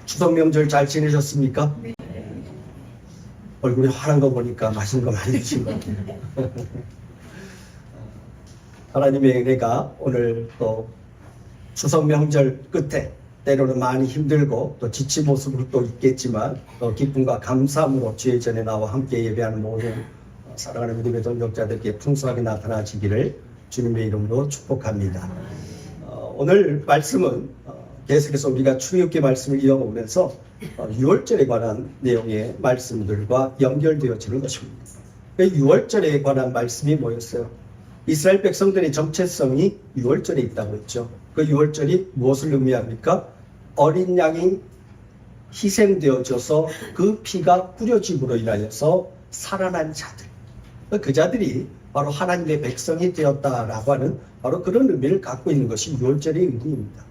추석 명절 잘 지내셨습니까? 네. 얼굴이 환한 거 보니까 맛있는 거 많이 드신 것 같아요. 하나님의 은혜가 오늘 또 추석 명절 끝에 때로는 많이 힘들고 또 지친 모습으로 또 있겠지만 또 기쁨과 감사함으로 주의 전에 나와 함께 예배하는 모든 사랑하는 믿음의 동역자들께 풍성하게 나타나시기를 주님의 이름으로 축복합니다. 오늘 말씀은 계속해서 우리가 출애굽기 말씀을 이어오면서 6월절에 관한 내용의 말씀들과 연결되어지는 것입니다. 6월절에 관한 말씀이 뭐였어요? 이스라엘 백성들의 정체성이 6월절에 있다고 했죠. 그 6월절이 무엇을 의미합니까? 어린 양이 희생되어져서 그 피가 뿌려짐으로 인하여서 살아난 자들, 그 자들이 바로 하나님의 백성이 되었다라고 하는 바로 그런 의미를 갖고 있는 것이 6월절의 의미입니다.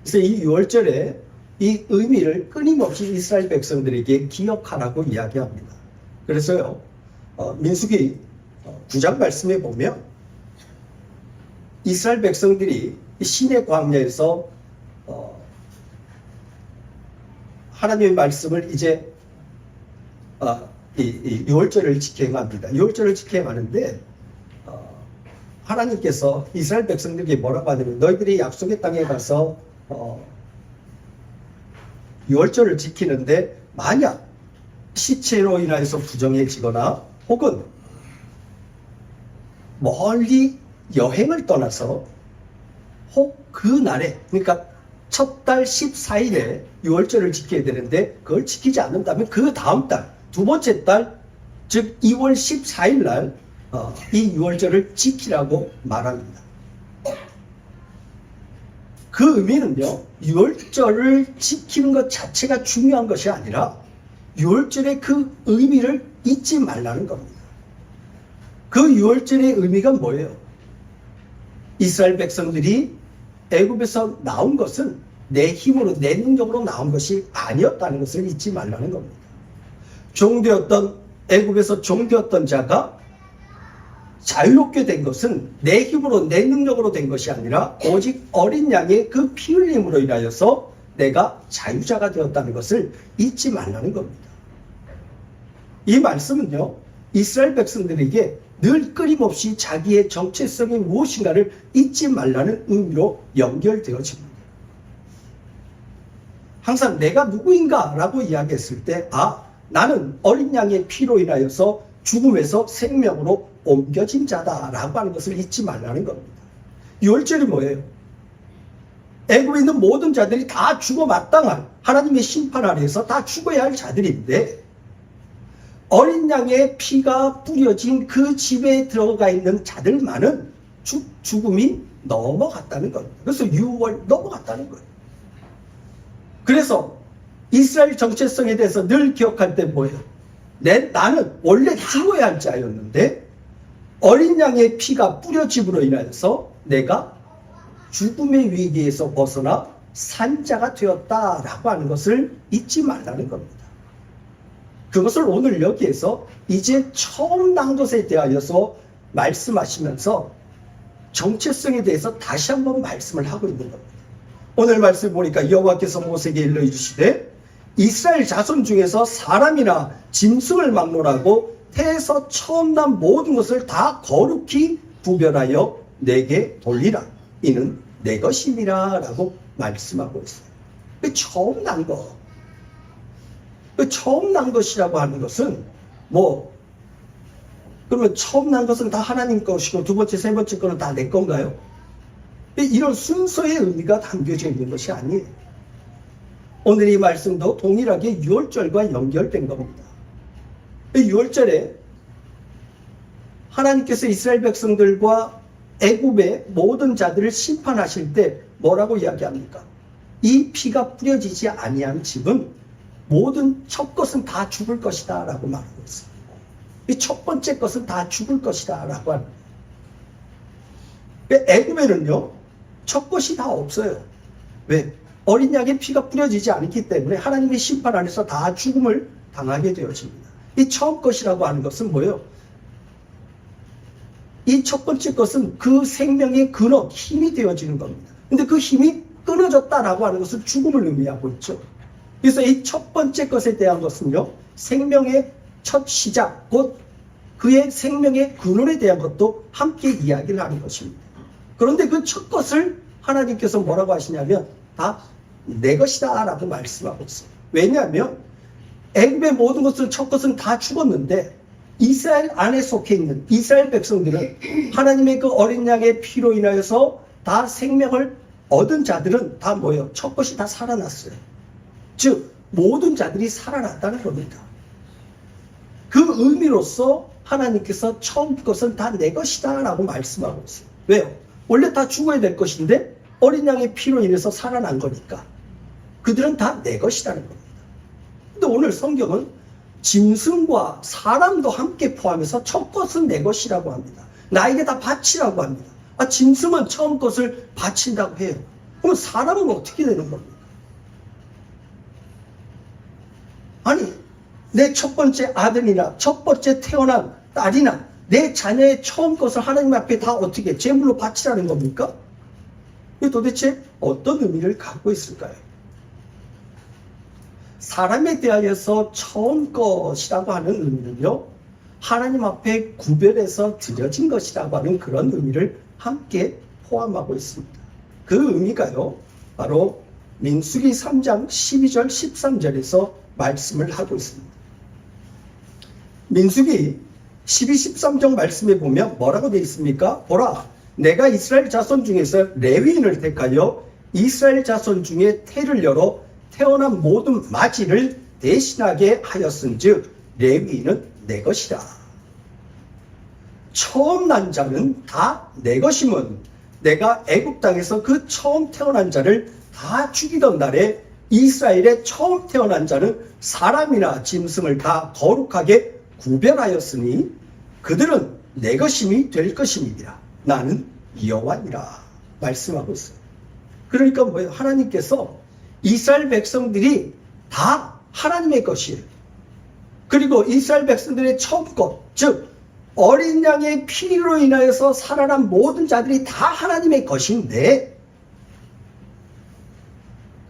그래서 이 6월절에 이 의미를 끊임없이 이스라엘 백성들에게 기억하라고 이야기합니다. 그래서요, 민수기 9장 말씀에 보면 이스라엘 백성들이 시내 광야에서 하나님의 말씀을 이제 이 6월절을 지켜갑니다. 6월절을 지켜가는데 하나님께서 이스라엘 백성들에게 뭐라고 하냐면 너희들이 약속의 땅에 가서 6월절을 지키는데 만약 시체로 인하여서 부정해지거나 혹은 멀리 여행을 떠나서 혹 그 날에, 그러니까 첫 달 14일에 6월절을 지켜야 되는데 그걸 지키지 않는다면 그 다음 달, 두 번째 달, 즉 2월 14일 날 이 6월절을 지키라고 말합니다. 그 의미는요, 6월절을 지키는 것 자체가 중요한 것이 아니라 6월절의 그 의미를 잊지 말라는 겁니다. 그 6월절의 의미가 뭐예요? 이스라엘 백성들이 애굽에서 나온 것은 내 힘으로, 내 능력으로 나온 것이 아니었다는 것을 잊지 말라는 겁니다. 애굽에서 종되었던 자가 자유롭게 된 것은 내 힘으로, 내 능력으로 된 것이 아니라 오직 어린 양의 그 피 흘림으로 인하여서 내가 자유자가 되었다는 것을 잊지 말라는 겁니다. 이 말씀은요, 이스라엘 백성들에게 늘 끊임없이 자기의 정체성이 무엇인가를 잊지 말라는 의미로 연결되어집니다. 항상 내가 누구인가 라고 이야기했을 때 나는 어린 양의 피로 인하여서 죽음에서 생명으로 옮겨진 자다라고 하는 것을 잊지 말라는 겁니다. 6월절이 뭐예요? 애굽에 있는 모든 자들이 다 죽어 마땅한 하나님의 심판 아래에서 다 죽어야 할 자들인데 어린 양의 피가 뿌려진 그 집에 들어가 있는 자들만은 죽음이 넘어갔다는 겁니다. 그래서 6월 넘어갔다는 거예요. 그래서 이스라엘 정체성에 대해서 늘 기억할 때 뭐예요? 나는 원래 죽어야 할 자였는데 어린 양의 피가 뿌려짐으로 인하여서 내가 죽음의 위기에서 벗어나 산자가 되었다라고 하는 것을 잊지 말라는 겁니다. 그것을 오늘 여기에서 이제 처음 난 것에 대하여서 말씀하시면서 정체성에 대해서 다시 한번 말씀을 하고 있는 겁니다. 오늘 말씀 보니까 여호와께서 모세에게 일러 이르시되 이스라엘 자손 중에서 사람이나 짐승을 막론하고 태에서 처음 난 모든 것을 다 거룩히 구별하여 내게 돌리라. 이는 내 것임이라 라고 말씀하고 있어요. 처음 난 것. 처음 난 것이라고 하는 것은 그러면 처음 난 것은 다 하나님 것이고 두 번째, 세 번째 거는 다 내 건가요? 이런 순서의 의미가 담겨져 있는 것이 아니에요. 오늘 이 말씀도 동일하게 6월절과 연결된 겁니다. 6월절에 하나님께서 이스라엘 백성들과 애굽의 모든 자들을 심판하실 때 뭐라고 이야기합니까? 이 피가 뿌려지지 아니한 집은 모든 첫 것은 다 죽을 것이다 라고 말하고 있어요. 이 첫 번째 것은 다 죽을 것이다 라고 합니다. 애굽에는요, 첫 것이 다 없어요. 왜? 어린 양의 피가 뿌려지지 않기 때문에 하나님의 심판 안에서 다 죽음을 당하게 되어집니다. 이 처음 것이라고 하는 것은 뭐예요? 이 첫 번째 것은 그 생명의 근원, 힘이 되어지는 겁니다. 근데 그 힘이 끊어졌다라고 하는 것은 죽음을 의미하고 있죠. 그래서 이 첫 번째 것에 대한 것은요, 생명의 첫 시작, 곧 그의 생명의 근원에 대한 것도 함께 이야기를 하는 것입니다. 그런데 그 첫 것을 하나님께서 뭐라고 하시냐면 다 내 것이다 라고 말씀하고 있어요. 왜냐하면 애굽의 모든 것은 첫 것은 다 죽었는데 이스라엘 안에 속해 있는 이스라엘 백성들은 하나님의 그 어린 양의 피로 인하여서 다 생명을 얻은 자들은 다 뭐예요? 첫 것이 다 살아났어요. 즉 모든 자들이 살아났다는 겁니다. 그 의미로서 하나님께서 처음 것은 다 내 것이다 라고 말씀하고 있어요. 왜요? 원래 다 죽어야 될 것인데 어린 양의 피로 인해서 살아난 거니까 그들은 다 내 것이라는 겁니다. 근데 오늘 성경은 짐승과 사람도 함께 포함해서 첫 것은 내 것이라고 합니다. 나에게 다 바치라고 합니다. 짐승은 처음 것을 바친다고 해요. 그럼 사람은 어떻게 되는 겁니까? 아니, 내 첫 번째 아들이나 첫 번째 태어난 딸이나 내 자녀의 처음 것을 하나님 앞에 다 어떻게 제물로 바치라는 겁니까? 이게 도대체 어떤 의미를 갖고 있을까요? 사람에 대하여서 처음 것이라고 하는 의미는요, 하나님 앞에 구별해서 드려진 것이라고 하는 그런 의미를 함께 포함하고 있습니다. 그 의미가요, 바로 민수기 3장 12절 13절에서 말씀을 하고 있습니다. 민수기 12, 13절 말씀에 보면 뭐라고 되어 있습니까? 보라, 내가 이스라엘 자손 중에서 레위인을 택하여 이스라엘 자손 중에 태를 열어 태어난 모든 마지를 대신하게 하였은즉 레위인은 내 것이라. 처음 난 자는 다 내 것임은 내가 애굽 땅에서 그 처음 태어난 자를 다 죽이던 날에 이스라엘의 처음 태어난 자는 사람이나 짐승을 다 거룩하게 구별하였으니 그들은 내 것임이 될 것임이니라. 나는 여호와니라 말씀하고 있어요. 그러니까 뭐예요? 하나님께서 이스라엘 백성들이 다 하나님의 것이에요. 그리고 이스라엘 백성들의 처음 것, 즉 어린 양의 피로 인하여서 살아난 모든 자들이 다 하나님의 것인데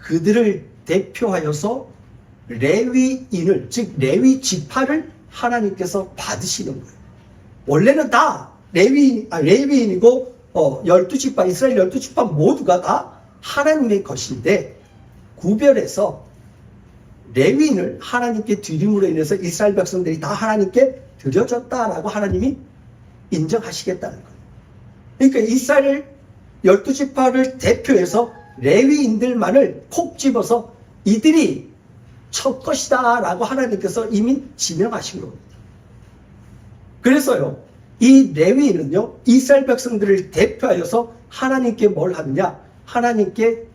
그들을 대표하여서 레위인을, 즉 레위 지파를 하나님께서 받으시는 거예요. 원래는 다 레위인이고 12지파, 이스라엘 12지파 모두가 다 하나님의 것인데 구별해서 레위인을 하나님께 드림으로 인해서 이스라엘 백성들이 다 하나님께 드려졌다라고 하나님이 인정하시겠다는 거예요. 그러니까 이스라엘 12지파를 대표해서 레위인들만을 콕 집어서 이들이 첫 것이다 라고 하나님께서 이미 지명하신 겁니다. 그래서요, 이 레위인은요, 이스라엘 백성들을 대표하여서 하나님께 뭘 하느냐? 하나님께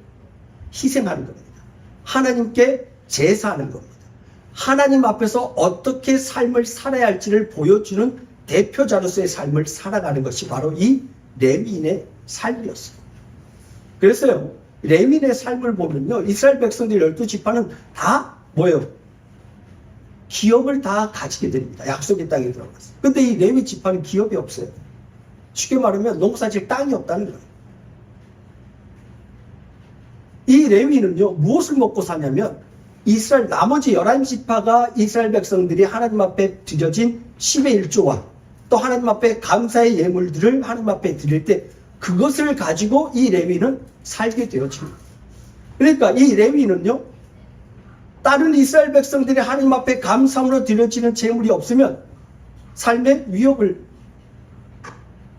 희생하는 겁니다. 하나님께 제사하는 겁니다. 하나님 앞에서 어떻게 삶을 살아야 할지를 보여주는 대표자로서의 삶을 살아가는 것이 바로 이 레위인의 삶이었어요. 그래서요, 레위인의 삶을 보면요, 이스라엘 백성들 12지파는 다 뭐예요? 기업을 다 가지게 됩니다. 약속의 땅에 들어가서. 근데 이 레위 지파는 기업이 없어요. 쉽게 말하면 농사질 땅이 없다는 거예요. 이 레위는요, 무엇을 먹고 사냐면 이스라엘 나머지 11지파가 이스라엘 백성들이 하나님 앞에 드려진 10의 1조와 또 하나님 앞에 감사의 예물들을 하나님 앞에 드릴 때 그것을 가지고 이 레위는 살게 되어집니다. 그러니까 이 레위는요, 다른 이스라엘 백성들이 하나님 앞에 감사함으로 드려지는 재물이 없으면 삶의 위협을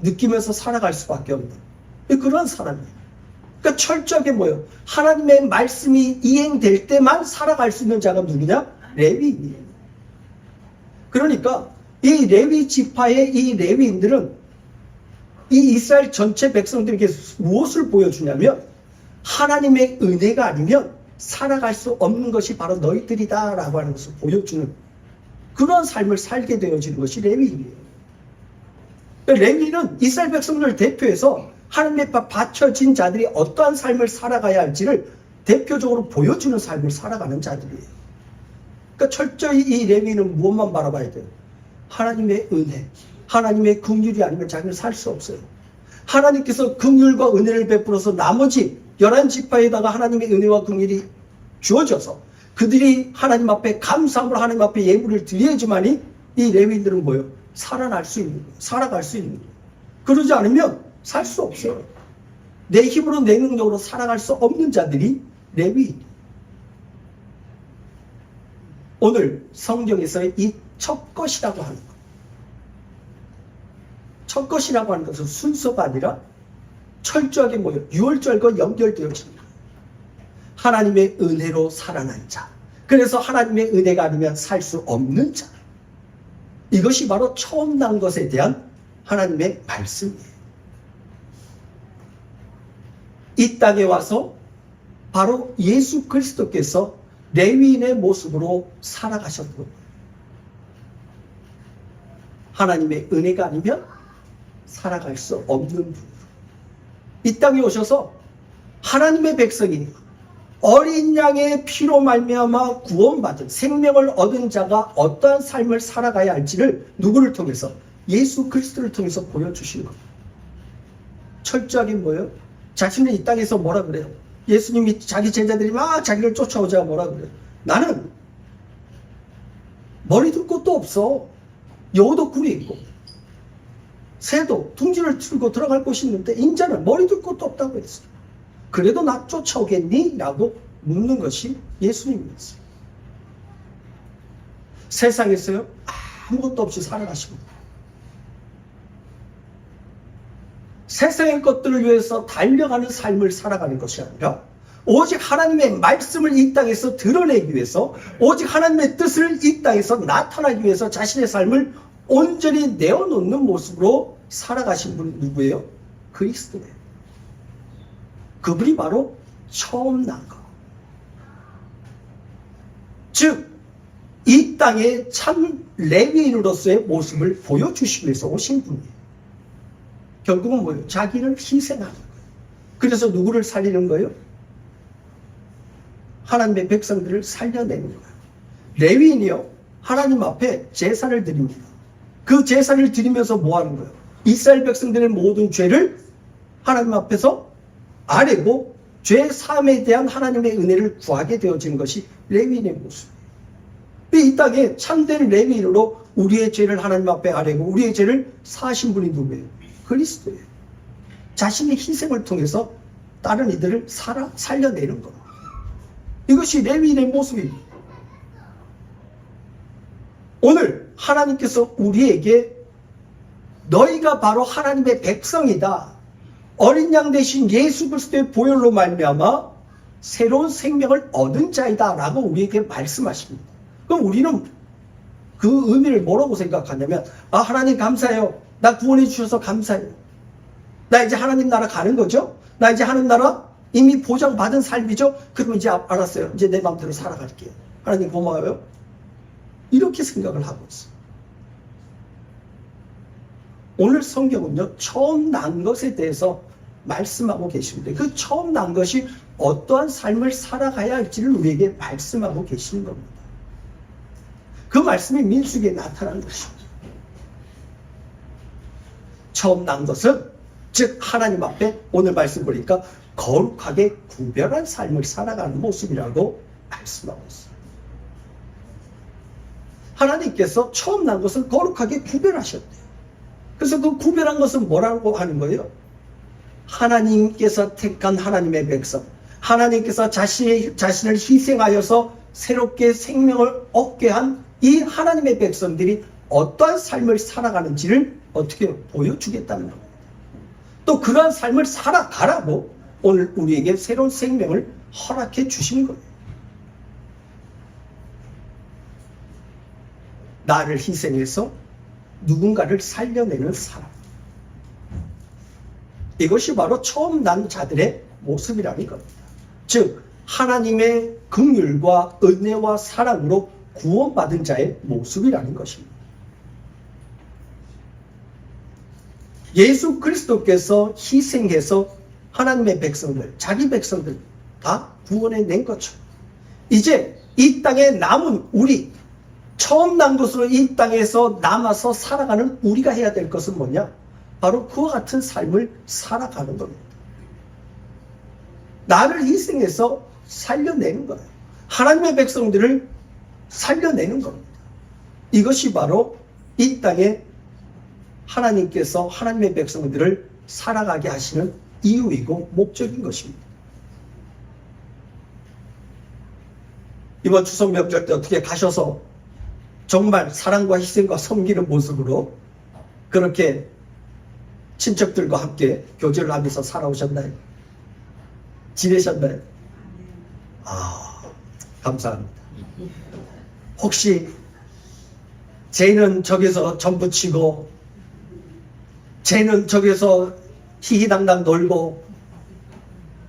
느끼면서 살아갈 수밖에 없는 그런 사람이에요. 그러니까 철저하게 뭐예요? 하나님의 말씀이 이행될 때만 살아갈 수 있는 자가 누구냐? 레위인이에요. 그러니까 이 레위 지파의 이 레위인들은 이 이스라엘 전체 백성들에게 무엇을 보여주냐면 하나님의 은혜가 아니면 살아갈 수 없는 것이 바로 너희들이다 라고 하는 것을 보여주는 그런 삶을 살게 되어지는 것이 레위인이에요. 레위인은 이스라엘 백성들을 대표해서 하나님의 바쳐진 자들이 어떠한 삶을 살아가야 할지를 대표적으로 보여주는 삶을 살아가는 자들이에요. 그러니까 철저히 이 레위인은 무엇만 바라봐야 돼요? 하나님의 은혜, 하나님의 긍휼이 아니면 자기는 살 수 없어요. 하나님께서 긍휼과 은혜를 베풀어서 나머지 11지파에다가 하나님의 은혜와 긍휼이 주어져서 그들이 하나님 앞에 감사함으로 하나님 앞에 예물을 드려야지만이 이 레위인들은 뭐예요? 살아날 수 있는 거예요. 살아갈 수 있는 거예요. 그러지 않으면 살 수 없어요. 내 힘으로 내 능력으로 살아갈 수 없는 자들이 레위인이에요. 오늘 성경에서의 이 첫 것이라고 하는 것. 첫 것이라고 하는 것은 순서가 아니라 철저하게 뭐예요? 유월절과 연결되어지는 거예요. 하나님의 은혜로 살아난 자. 그래서 하나님의 은혜가 아니면 살 수 없는 자. 이것이 바로 처음 난 것에 대한 하나님의 말씀이에요. 이 땅에 와서 바로 예수 그리스도께서 레위인의 모습으로 살아가셨던 거예요. 하나님의 은혜가 아니면 살아갈 수 없는 분으로 이 땅에 오셔서 하나님의 백성이 어린 양의 피로 말미암아 구원받은 생명을 얻은 자가 어떠한 삶을 살아가야 할지를 누구를 통해서? 예수 그리스도를 통해서 보여주신 겁니다. 철저하게 뭐예요? 자신은 이 땅에서 뭐라 그래요? 예수님이 자기 제자들이 막 자기를 쫓아오자고 뭐라 그래요? 나는 머리 둘 곳도 없어. 여우도 굴이 있고 새도 둥지를 틀고 들어갈 곳이 있는데 인자는 머리 둘 곳도 없다고 했어요. 그래도 나 쫓아오겠니? 라고 묻는 것이 예수님이었어요. 세상에서요 아무것도 없이 살아가시고 세상의 것들을 위해서 달려가는 삶을 살아가는 것이 아니라 오직 하나님의 말씀을 이 땅에서 드러내기 위해서 오직 하나님의 뜻을 이 땅에서 나타나기 위해서 자신의 삶을 온전히 내어놓는 모습으로 살아가신 분이 누구예요? 그리스도예요. 그분이 바로 처음 난 것. 즉, 이 땅에 참 레위인으로서의 모습을 보여주시기 위해서 오신 분이에요. 결국은 뭐예요? 자기를 희생하는 거예요. 그래서 누구를 살리는 거예요? 하나님의 백성들을 살려내는 거예요. 레위인이요, 하나님 앞에 제사를 드립니다. 그 제사를 드리면서 뭐 하는 거예요? 이스라엘 백성들의 모든 죄를 하나님 앞에서 아뢰고 죄 사함에 대한 하나님의 은혜를 구하게 되어지는 것이 레위인의 모습이에요. 이 땅에 참된 레위인으로 우리의 죄를 하나님 앞에 아뢰고 우리의 죄를 사하신 분이 누구예요? 그리스도예요. 자신의 희생을 통해서 다른 이들을 살려내는 겁니다. 이것이 레위인의 모습입니다. 오늘 하나님께서 우리에게 너희가 바로 하나님의 백성이다. 어린 양 대신 예수 그리스도의 보혈로 말미암아 새로운 생명을 얻은 자이다 라고 우리에게 말씀하십니다. 그럼 우리는 그 의미를 뭐라고 생각하냐면 하나님 감사해요. 나 구원해 주셔서 감사해요. 나 이제 하나님 나라 가는 거죠. 나 이제 하나님 나라 이미 보장받은 삶이죠. 그럼 이제 알았어요. 이제 내 마음대로 살아갈게요. 하나님 고마워요. 이렇게 생각을 하고 있어요. 오늘 성경은요, 처음 난 것에 대해서 말씀하고 계시는데 그 처음 난 것이 어떠한 삶을 살아가야 할지를 우리에게 말씀하고 계시는 겁니다. 그 말씀이 민수기에 나타난 것입니다. 처음 난 것은 즉 하나님 앞에 오늘 말씀 보니까 거룩하게 구별한 삶을 살아가는 모습이라고 말씀하고 있어요. 하나님께서 처음 난 것은 거룩하게 구별하셨대요. 그래서 그 구별한 것은 뭐라고 하는 거예요? 하나님께서 택한 하나님의 백성, 하나님께서 자신을 희생하여서 새롭게 생명을 얻게 한 이 하나님의 백성들이 어떠한 삶을 살아가는지를 어떻게 보여주겠다는 겁니다. 또 그러한 삶을 살아가라고 오늘 우리에게 새로운 생명을 허락해 주신 거예요. 나를 희생해서 누군가를 살려내는 사람. 이것이 바로 처음 난 자들의 모습이라는 겁니다. 즉 하나님의 긍휼과 은혜와 사랑으로 구원받은 자의 모습이라는 것입니다. 예수 그리스도께서 희생해서 하나님의 백성들, 자기 백성들 다 구원해낸 것처럼 이제 이 땅에 남은 우리, 처음 난 것으로 이 땅에서 남아서 살아가는 우리가 해야 될 것은 뭐냐? 바로 그와 같은 삶을 살아가는 겁니다. 나를 희생해서 살려내는 거예요. 하나님의 백성들을 살려내는 겁니다. 이것이 바로 이 땅에 하나님께서 하나님의 백성들을 살아가게 하시는 이유이고 목적인 것입니다. 이번 추석 명절 때 어떻게 가셔서 정말 사랑과 희생과 섬기는 모습으로 그렇게 친척들과 함께 교제를 하면서 살아오셨나요? 지내셨나요? 감사합니다. 혹시 쟤는 저기서 전부 치고 쟤는 저기서 희희당당 놀고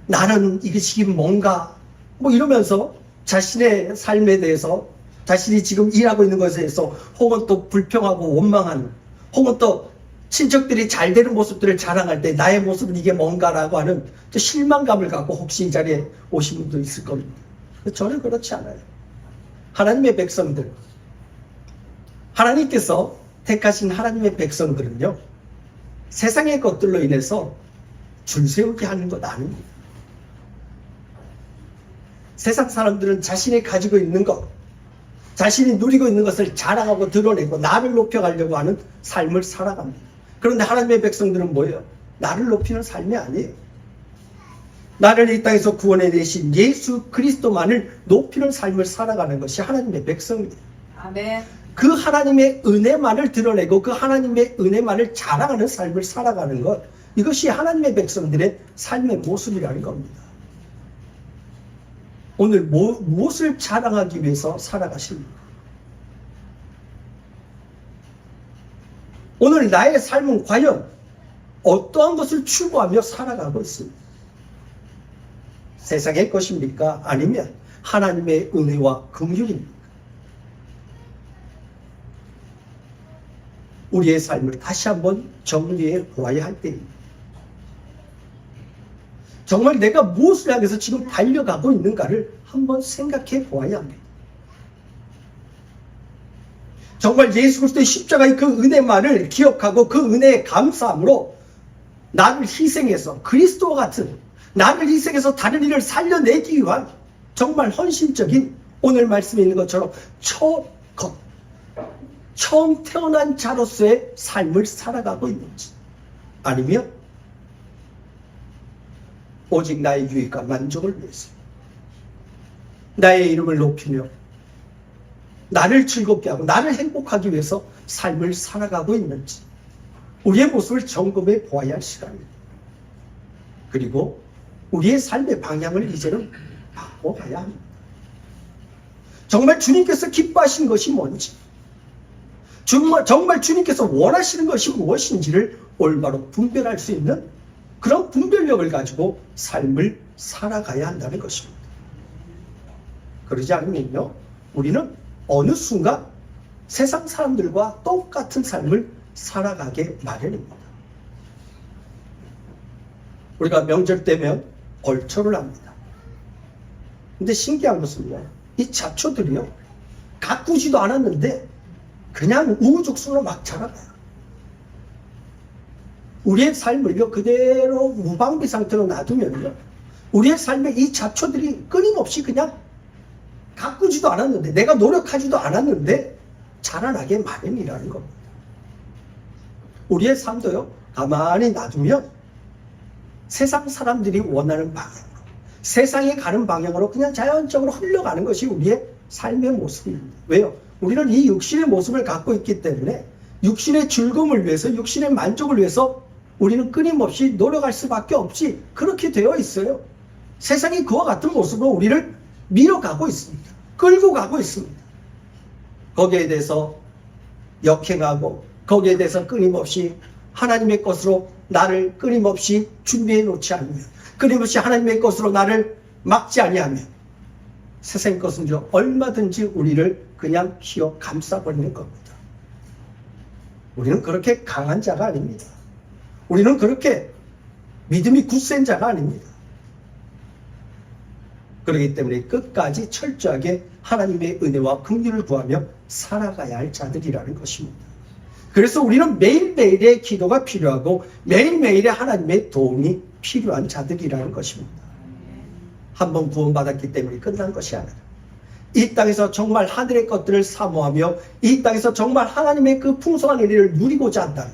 나는 이것이 뭔가 뭐 이러면서 자신의 삶에 대해서 자신이 지금 일하고 있는 것에 대해서 혹은 또 불평하고 원망하는 혹은 또 친척들이 잘 되는 모습들을 자랑할 때 나의 모습은 이게 뭔가라고 하는 또 실망감을 갖고 혹시 이 자리에 오신 분도 있을 겁니다. 저는 그렇지 않아요. 하나님의 백성들, 하나님께서 택하신 하나님의 백성들은요, 세상의 것들로 인해서 줄 세우게 하는 것 아닙니다. 세상 사람들은 자신이 가지고 있는 것, 자신이 누리고 있는 것을 자랑하고 드러내고 나를 높여가려고 하는 삶을 살아갑니다. 그런데 하나님의 백성들은 뭐예요? 나를 높이는 삶이 아니에요. 나를 이 땅에서 구원해 내신 예수 그리스도만을 높이는 삶을 살아가는 것이 하나님의 백성입니다. 아멘. 그 하나님의 은혜만을 드러내고 그 하나님의 은혜만을 자랑하는 삶을 살아가는 것, 이것이 하나님의 백성들의 삶의 모습이라는 겁니다. 오늘 무엇을 자랑하기 위해서 살아가십니까? 오늘 나의 삶은 과연 어떠한 것을 추구하며 살아가고 있습니까? 세상의 것입니까? 아니면 하나님의 은혜와 긍휼입니까? 우리의 삶을 다시 한번 정리해 보아야 할 때입니다. 정말 내가 무엇을 향해서 지금 달려가고 있는가를 한번 생각해 보아야 합니다. 정말 예수 그리스도의 십자가의 그 은혜만을 기억하고 그 은혜에 감사함으로 나를 희생해서 그리스도와 같은 나를 희생해서 다른 이를 살려내기 위한 정말 헌신적인 오늘 말씀에 있는 것처럼 처음 태어난 자로서의 삶을 살아가고 있는지, 아니면 오직 나의 유익과 만족을 위해서 나의 이름을 높이며 나를 즐겁게 하고 나를 행복하기 위해서 삶을 살아가고 있는지 우리의 모습을 점검해 보아야 할 시간입니다. 그리고 우리의 삶의 방향을 이제는 바꿔가야 합니다. 정말 주님께서 기뻐하시는 것이 뭔지, 정말 주님께서 원하시는 것이 무엇인지를 올바로 분별할 수 있는 그런 분별력을 가지고 삶을 살아가야 한다는 것입니다. 그러지 않으면요, 우리는 어느 순간 세상 사람들과 똑같은 삶을 살아가게 마련입니다. 우리가 명절 때면 벌초를 합니다. 근데 신기한 것은요, 이 잡초들이요, 가꾸지도 않았는데 그냥 우후죽순으로 막 자라가요. 우리의 삶을요, 그대로 무방비 상태로 놔두면요, 우리의 삶에 이 잡초들이 끊임없이 그냥 가꾸지도 않았는데, 내가 노력하지도 않았는데 자라나게 마련이라는 겁니다. 우리의 삶도요, 가만히 놔두면 세상 사람들이 원하는 방향으로, 세상에 가는 방향으로 그냥 자연적으로 흘러가는 것이 우리의 삶의 모습입니다. 왜요? 우리는 이 육신의 모습을 갖고 있기 때문에 육신의 즐거움을 위해서, 육신의 만족을 위해서 우리는 끊임없이 노력할 수밖에 없이 그렇게 되어 있어요. 세상이 그와 같은 모습으로 우리를 밀어가고 있습니다. 끌고 가고 있습니다. 거기에 대해서 역행하고 거기에 대해서 끊임없이 하나님의 것으로 나를 끊임없이 준비해 놓지 않으면, 끊임없이 하나님의 것으로 나를 막지 아니하면 세상의 것은 얼마든지 우리를 그냥 휘어 감싸버리는 겁니다. 우리는 그렇게 강한 자가 아닙니다. 우리는 그렇게 믿음이 굳센 자가 아닙니다. 그렇기 때문에 끝까지 철저하게 하나님의 은혜와 긍휼을 구하며 살아가야 할 자들이라는 것입니다. 그래서 우리는 매일매일의 기도가 필요하고 매일매일의 하나님의 도움이 필요한 자들이라는 것입니다. 한번 구원받았기 때문에 끝난 것이 아니라 이 땅에서 정말 하늘의 것들을 사모하며 이 땅에서 정말 하나님의 그 풍성한 은혜를 누리고자 한다면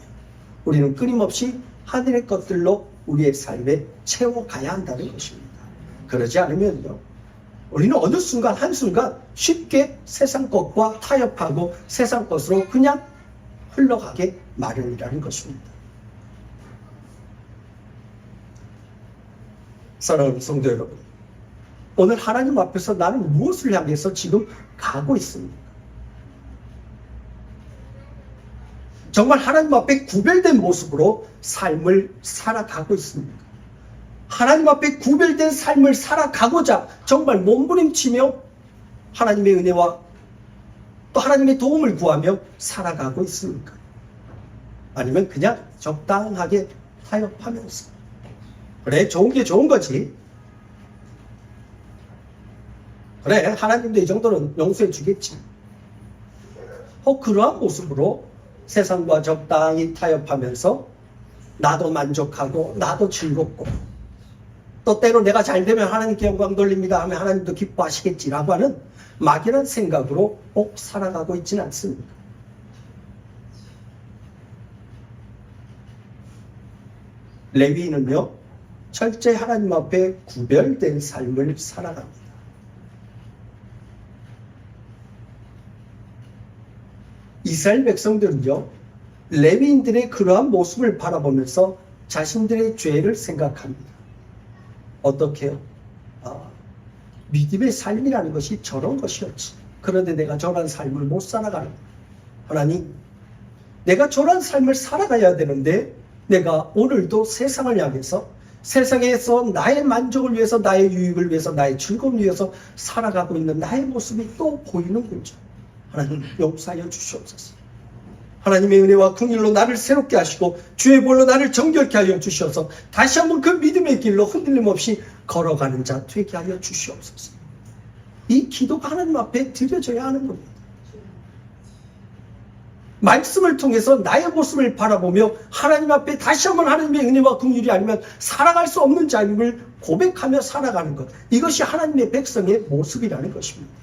우리는 끊임없이 하늘의 것들로 우리의 삶에 채워가야 한다는 것입니다. 그러지 않으면요, 우리는 어느 순간 한순간 쉽게 세상 것과 타협하고 세상 것으로 그냥 흘러가게 마련이라는 것입니다. 사랑하는 성도 여러분, 오늘 하나님 앞에서 나는 무엇을 향해서 지금 가고 있습니까? 정말 하나님 앞에 구별된 모습으로 삶을 살아가고 있습니까? 하나님 앞에 구별된 삶을 살아가고자 정말 몸부림치며 하나님의 은혜와 또 하나님의 도움을 구하며 살아가고 있습니까? 아니면 그냥 적당하게 타협하면서 그래, 좋은 게 좋은 거지. 그래, 하나님도 이 정도는 용서해 주겠지. 그러한 모습으로 세상과 적당히 타협하면서 나도 만족하고 나도 즐겁고 또 때로 내가 잘 되면 하나님께 영광 돌립니다 하면 하나님도 기뻐하시겠지라고 하는 막연한 생각으로 살아가고 있지는 않습니다. 레위인은요, 철저히 하나님 앞에 구별된 삶을 살아갑니다. 이스라엘 백성들은요, 레위인들의 그러한 모습을 바라보면서 자신들의 죄를 생각합니다. 어떻게요? 믿음의 삶이라는 것이 저런 것이었지. 그런데 내가 저런 삶을 못 살아가는 거예요. 하나님, 내가 저런 삶을 살아가야 되는데 내가 오늘도 세상을 향해서 세상에서 나의 만족을 위해서, 나의 유익을 위해서, 나의 즐거움을 위해서 살아가고 있는 나의 모습이 또 보이는군요. 하나님, 용서하여 주시옵소서. 하나님의 은혜와 긍휼로 나를 새롭게 하시고 주의 볼로 나를 정결케 하여 주셔서 다시 한번 그 믿음의 길로 흔들림 없이 걸어가는 자 되게 하여 주시옵소서. 이 기도가 하나님 앞에 드려져야 하는 겁니다. 말씀을 통해서 나의 모습을 바라보며 하나님 앞에 다시 한번 하나님의 은혜와 긍휼이 아니면 살아갈 수 없는 자임을 고백하며 살아가는 것, 이것이 하나님의 백성의 모습이라는 것입니다.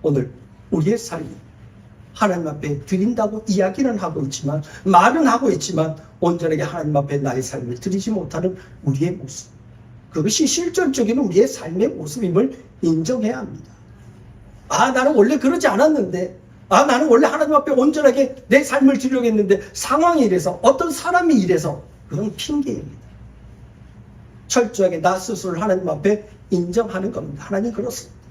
오늘 우리의 삶이 하나님 앞에 드린다고 이야기는 하고 있지만, 말은 하고 있지만 온전하게 하나님 앞에 나의 삶을 드리지 못하는 우리의 모습, 그것이 실존적인 우리의 삶의 모습임을 인정해야 합니다. 나는 원래 그러지 않았는데, 나는 원래 하나님 앞에 온전하게 내 삶을 드리려고 했는데 상황이 이래서, 어떤 사람이 이래서, 그건 핑계입니다. 철저하게 나 스스로를 하나님 앞에 인정하는 겁니다. 하나님 그렇습니다.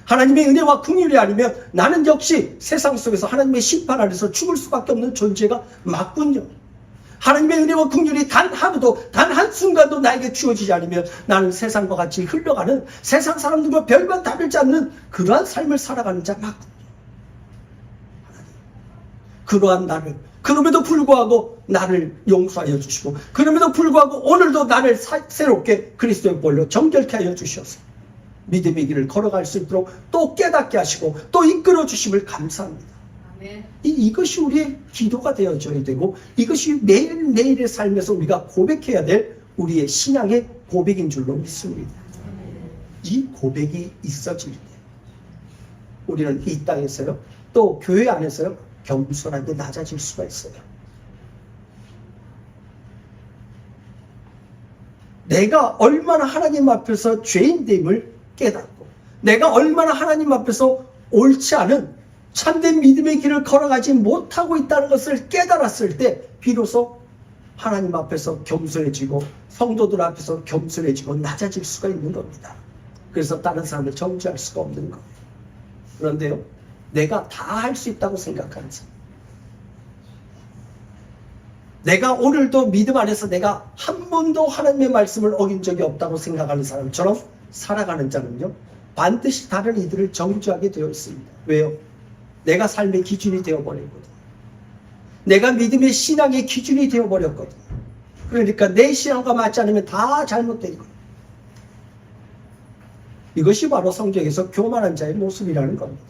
하나님의 은혜와 긍휼이 아니면 나는 역시 세상 속에서 하나님의 심판 아래서 죽을 수밖에 없는 존재가 맞군요. 하나님의 은혜와 긍휼이 단 하루도, 단 한순간도 나에게 주어지지 않으면 나는 세상과 같이 흘러가는, 세상 사람들과 별반 다르지 않는 그러한 삶을 살아가는 자 맞군요. 그러한 나를, 그럼에도 불구하고 나를 용서하여 주시고, 그럼에도 불구하고 오늘도 나를 새롭게 그리스도의 볼로 정결케 하여 주셔서 믿음의 길을 걸어갈 수 있도록 또 깨닫게 하시고 또 이끌어 주심을 감사합니다. 아멘. 이것이 우리의 기도가 되어져야 되고, 이것이 매일매일의 삶에서 우리가 고백해야 될 우리의 신앙의 고백인 줄로 믿습니다. 이 고백이 있어질 때 우리는 이 땅에서요, 또 교회 안에서요, 겸손하게 낮아질 수가 있어요. 내가 얼마나 하나님 앞에서 죄인됨을 깨닫고, 내가 얼마나 하나님 앞에서 옳지 않은 참된 믿음의 길을 걸어가지 못하고 있다는 것을 깨달았을 때 비로소 하나님 앞에서 겸손해지고 성도들 앞에서 겸손해지고 낮아질 수가 있는 겁니다. 그래서 다른 사람을 정죄할 수가 없는 거예요. 그런데요, 내가 다 할 수 있다고 생각하는 사람, 내가 오늘도 믿음 안에서 내가 한 번도 하나님의 말씀을 어긴 적이 없다고 생각하는 사람처럼 살아가는 자는요, 반드시 다른 이들을 정죄하게 되어 있습니다. 왜요? 내가 삶의 기준이 되어버렸거든. 내가 믿음의 신앙의 기준이 되어버렸거든. 그러니까 내 신앙과 맞지 않으면 다 잘못된 거예요. 이것이 바로 성경에서 교만한 자의 모습이라는 겁니다.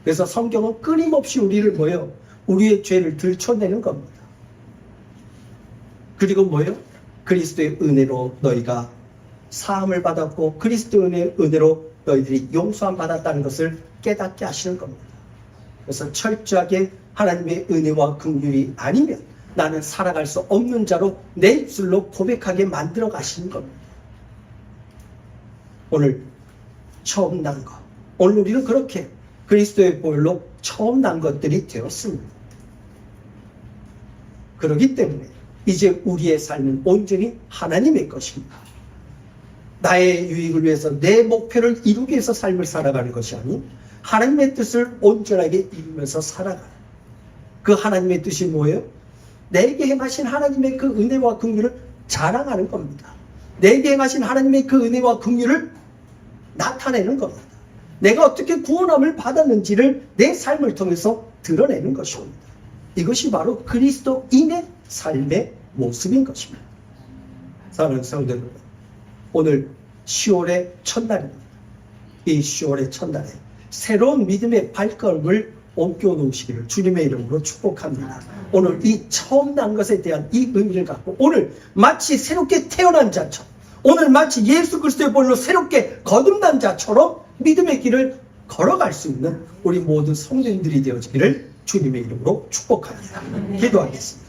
그래서 성경은 끊임없이 우리를 뭐예요? 우리의 죄를 들춰내는 겁니다. 그리고 뭐예요? 그리스도의 은혜로 너희가 사함을 받았고 그리스도의 은혜로 너희들이 용서함 받았다는 것을 깨닫게 하시는 겁니다. 그래서 철저하게 하나님의 은혜와 긍휼이 아니면 나는 살아갈 수 없는 자로 내 입술로 고백하게 만들어 가시는 겁니다. 오늘 처음 난 것, 오늘 우리는 그렇게 그리스도의 보혈로 처음 난 것들이 되었습니다. 그렇기 때문에 이제 우리의 삶은 온전히 하나님의 것입니다. 나의 유익을 위해서 내 목표를 이루기 위해서 삶을 살아가는 것이 아닌 하나님의 뜻을 온전하게 이루면서 살아가는, 그 하나님의 뜻이 뭐예요? 내게 행하신 하나님의 그 은혜와 긍휼을 자랑하는 겁니다. 내게 행하신 하나님의 그 은혜와 긍휼을 나타내는 겁니다. 내가 어떻게 구원함을 받았는지를 내 삶을 통해서 드러내는 것입니다. 이것이 바로 그리스도인의 삶의 모습인 것입니다. 사랑하는 성도 여러분, 오늘 10월의 첫날입니다. 이 10월의 첫날에 새로운 믿음의 발걸음을 옮겨 놓으시기를 주님의 이름으로 축복합니다. 오늘 이 처음 난 것에 대한 이 의미를 갖고 오늘 마치 새롭게 태어난 자처럼, 오늘 마치 예수 그리스도의 보혈로 새롭게 거듭난 자처럼 믿음의 길을 걸어갈 수 있는 우리 모든 성도님들이 되어지기를 주님의 이름으로 축복합니다. 기도하겠습니다.